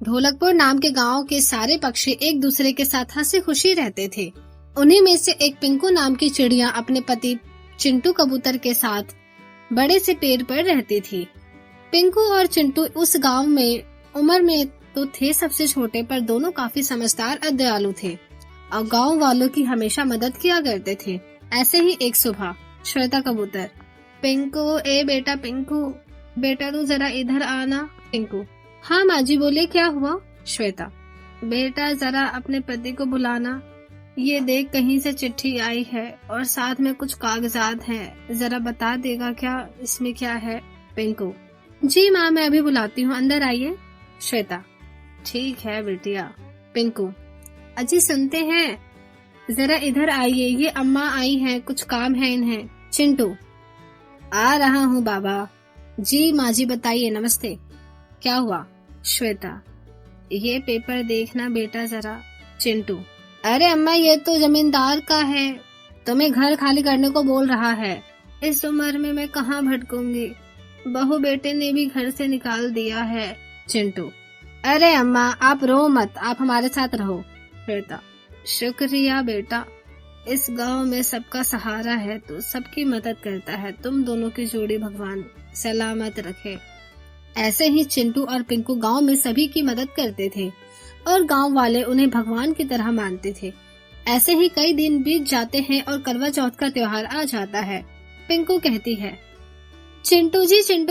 ढोलकपुर नाम के गांव के सारे पक्षी एक दूसरे के साथ हंसी खुशी रहते थे। उन्हीं में से एक पिंकू नाम की चिड़िया अपने पति चिंटू कबूतर के साथ बड़े से पेड़ पर रहती थी। पिंकू और चिंटू उस गांव में उम्र में तो थे सबसे छोटे, पर दोनों काफी समझदार और दयालु थे और गांव वालों की हमेशा मदद किया करते थे। ऐसे ही एक सुबह श्वेता कबूतर, पिंकू, ए बेटा पिंकू, बेटा तू जरा इधर आना। पिंकू, हाँ माँ जी बोले, क्या हुआ? श्वेता, बेटा जरा अपने पति को बुलाना, ये देख कहीं से चिट्ठी आई है और साथ में कुछ कागजात हैं, जरा बता देगा क्या इसमें क्या है? पिंकू, जी माँ मैं अभी बुलाती हूँ, अंदर आइए। श्वेता, ठीक है बिटिया। पिंकू, अजी सुनते हैं, जरा इधर आइए, ये अम्मा आई हैं, कुछ काम है इन्हें। चिंटू, आ रहा हूँ बाबा। जी माँ जी बताइए, नमस्ते, क्या हुआ? श्वेता, ये पेपर देखना बेटा जरा। चिंटू, अरे अम्मा ये तो जमींदार का है, तुम्हें घर खाली करने को बोल रहा है। इस उम्र में मैं कहाँ भटकूंगी, बहू बेटे ने भी घर से निकाल दिया है। चिंटू, अरे अम्मा आप रो मत, आप हमारे साथ रहो। श्वेता, शुक्रिया बेटा, इस गांव में सबका सहारा है तो सबकी मदद करता है, तुम दोनों की जोड़ी भगवान सलामत रखे। ऐसे ही चिंटू और पिंकू गांव में सभी की मदद करते थे और गांव वाले उन्हें भगवान की तरह मानते थे। ऐसे ही कई दिन बीत जाते हैं और करवा चौथ का त्योहार आ जाता है। पिंकू कहती है, चिंटू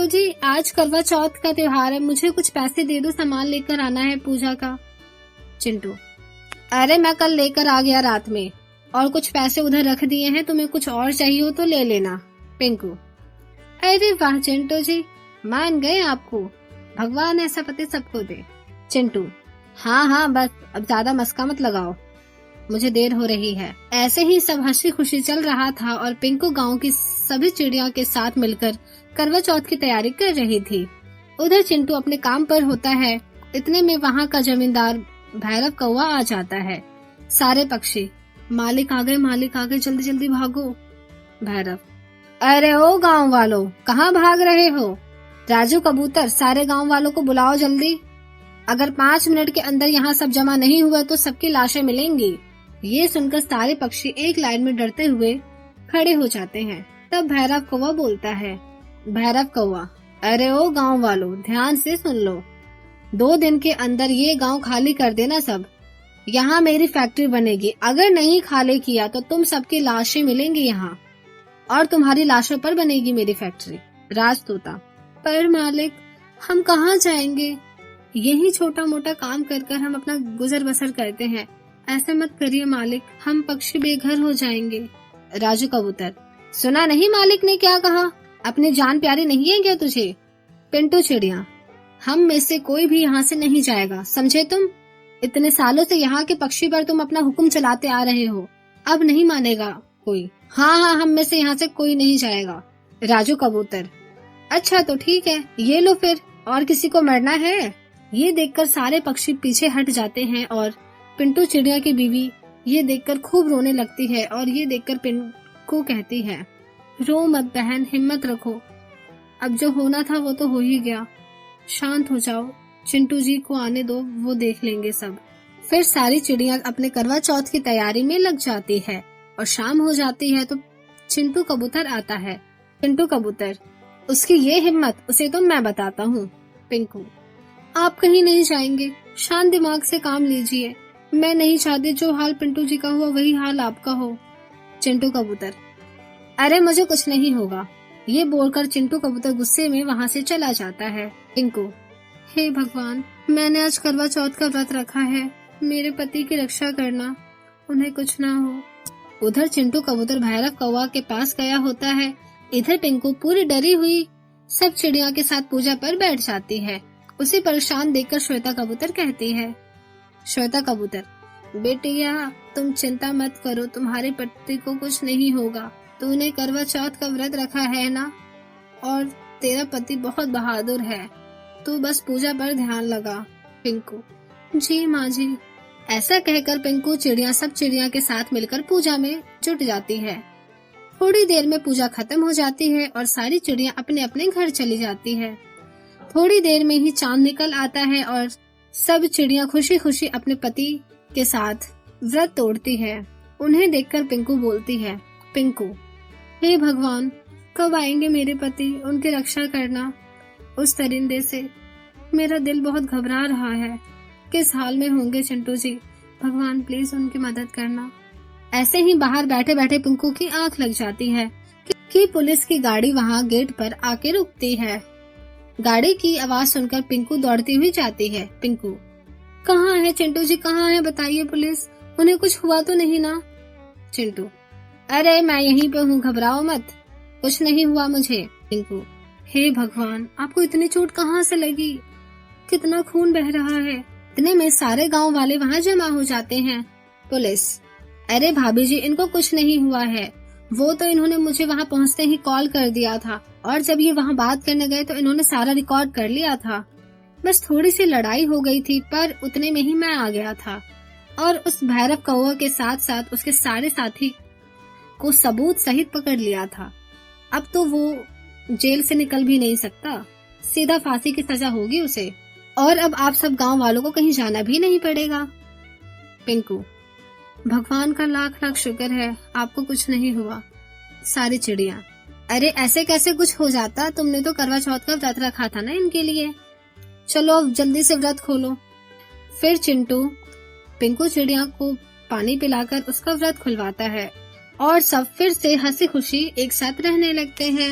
जी आज करवा चौथ का त्योहार है, मुझे कुछ पैसे दे दो, सामान लेकर आना है पूजा का। चिंटू, अरे मैं कल लेकर आ गया रात में और कुछ पैसे उधर रख दिए हैं, तुम्हें कुछ और चाहिए हो तो ले लेना। पिंकू, अरे वाह चिंटू जी, मान गए आपको, भगवान ऐसा पति सबको दे। चिंटू, हाँ बस अब ज्यादा मस्का मत लगाओ, मुझे देर हो रही है। ऐसे ही सब हंसी खुशी चल रहा था और पिंकू गांव की सभी चिड़िया के साथ मिलकर करवा चौथ की तैयारी कर रही थी। उधर चिंटू अपने काम पर होता है, इतने में वहाँ का जमींदार भैरव कौवा आ जाता है। सारे पक्षी, मालिक आ गए, जल्दी जल्दी भागो। भैरव, अरे ओ गांव वालों, कहाँ भाग रहे हो? राजू कबूतर, सारे गांव वालों को बुलाओ जल्दी, अगर 5 मिनट के अंदर यहाँ सब जमा नहीं हुआ तो सबकी लाशें मिलेंगी। ये सुनकर सारे पक्षी एक लाइन में डरते हुए खड़े हो जाते हैं। तब भैरव कौवा बोलता है, भैरव कौवा, अरे ओ गांव वालों ध्यान से सुन लो, 2 दिन के अंदर ये गांव खाली कर देना सब, यहाँ मेरी फैक्ट्री बनेगी, अगर नहीं खाली किया तो तुम सबकी लाशें मिलेंगी यहाँ और तुम्हारी लाशों पर बनेगी मेरी फैक्ट्री। राजतोता, पर मालिक हम कहाँ जाएंगे, यही छोटा मोटा काम कर कर हम अपना गुजर बसर करते हैं, ऐसा मत करिए मालिक, हम पक्षी बेघर हो जाएंगे। राजू कबूतर, सुना नहीं मालिक ने क्या कहा, अपनी जान प्यारी नहीं है क्या तुझे? पिंटू चिड़िया, हम में से कोई भी यहाँ से नहीं जाएगा, समझे तुम? इतने सालों से यहाँ के पक्षी पर तुम अपना हुक्म चलाते आ रहे हो, अब नहीं मानेगा कोई। हाँ हम में से यहाँ से कोई नहीं जाएगा। राजू कबूतर, अच्छा तो ठीक है, ये लो फिर, और किसी को मरना है? ये देखकर सारे पक्षी पीछे हट जाते हैं और पिंटू चिड़िया की बीवी ये देखकर खूब रोने लगती है और ये देखकर पिंकू कहती है, रो मत बहन, हिम्मत रखो, अब जो होना था वो तो हो ही गया, शांत हो जाओ, चिंटू जी को आने दो, वो देख लेंगे सब। फिर सारी चिड़िया अपने करवा चौथ की तैयारी में लग जाती है और शाम हो जाती है तो चिंटू कबूतर आता है। चिंटू कबूतर, उसकी ये हिम्मत, उसे तो मैं बताता हूँ। पिंकू, आप कहीं नहीं जाएंगे, शांत दिमाग से काम लीजिए, मैं नहीं चाहती जो हाल पिंटू जी का हुआ वही हाल आपका हो। चिंटू कबूतर, अरे मुझे कुछ नहीं होगा, ये बोलकर चिंटू कबूतर गुस्से में वहाँ से चला जाता है। पिंकू, हे भगवान, मैंने आज करवा चौथ का व्रत रखा है, मेरे पति की रक्षा करना, उन्हें कुछ ना हो। उधर चिंटू कबूतर भैरव कौवा के पास गया होता है, इधर पिंकू पूरी डरी हुई सब चिड़िया के साथ पूजा पर बैठ जाती है। उसे परेशान देखकर श्वेता कबूतर कहती है, श्वेता कबूतर, बेटिया तुम चिंता मत करो, तुम्हारे पति को कुछ नहीं होगा, तूने करवा चौथ का व्रत रखा है ना, और तेरा पति बहुत बहादुर है, तू बस पूजा पर ध्यान लगा। पिंकू, जी माँ जी। ऐसा कहकर पिंकू चिड़िया सब चिड़िया के साथ मिलकर पूजा में जुट जाती है। थोड़ी देर में पूजा खत्म हो जाती है और सारी चिड़िया अपने अपने घर चली जाती है। थोड़ी देर में ही चांद निकल आता है और सब चिड़िया खुशी खुशी अपने पति के साथ व्रत तोड़ती है। उन्हें देखकर पिंकू बोलती है, पिंकू, हे भगवान, कब आएंगे मेरे पति, उनकी रक्षा करना उस परिंदे से। मेरा दिल बहुत घबरा रहा है, किस हाल में होंगे चिंटू जी, भगवान प्लीज उनकी मदद करना। ऐसे ही बाहर बैठे बैठे पिंकू की आंख लग जाती है कि पुलिस की गाड़ी वहाँ गेट पर आके रुकती है। गाड़ी की आवाज सुनकर पिंकू दौड़ती हुई जाती है। पिंकू, कहाँ है चिंटू जी, कहाँ है, बताइए पुलिस, उन्हें कुछ हुआ तो नहीं ना? चिंटू, अरे मैं यहीं पे हूँ, घबराओ मत, कुछ नहीं हुआ मुझे। पिंकू, हे भगवान, आपको इतनी चोट कहाँ से लगी, कितना खून बह रहा है। इतने में सारे गांव वाले वहाँ जमा हो जाते हैं। पुलिस, अरे भाभी जी, इनको कुछ नहीं हुआ है, वो तो इन्होंने मुझे वहाँ पहुँचते ही कॉल कर दिया था, और जब ये वहाँ बात करने गए तो इन्होंने सारा रिकॉर्ड कर लिया था। बस थोड़ी सी लड़ाई हो गई थी, पर उतने में ही मैं आ गया था और उस भैरव कौवा के साथ साथ उसके सारे साथी को सबूत सहित पकड़ लिया था। अब तो वो जेल से निकल भी नहीं सकता, सीधा फांसी की सजा होगी उसे, और अब आप सब गांव वालों को कहीं जाना भी नहीं पड़ेगा। पिंकू, भगवान का लाख लाख शुक्र है, आपको कुछ नहीं हुआ। सारी चिड़िया, अरे ऐसे कैसे कुछ हो जाता, तुमने तो करवा चौथ का व्रत रखा था ना इनके लिए, चलो अब जल्दी से व्रत खोलो। फिर चिंटू पिंकू चिड़िया को पानी पिलाकर उसका व्रत खुलवाता है और सब फिर से हंसी खुशी एक साथ रहने लगते हैं।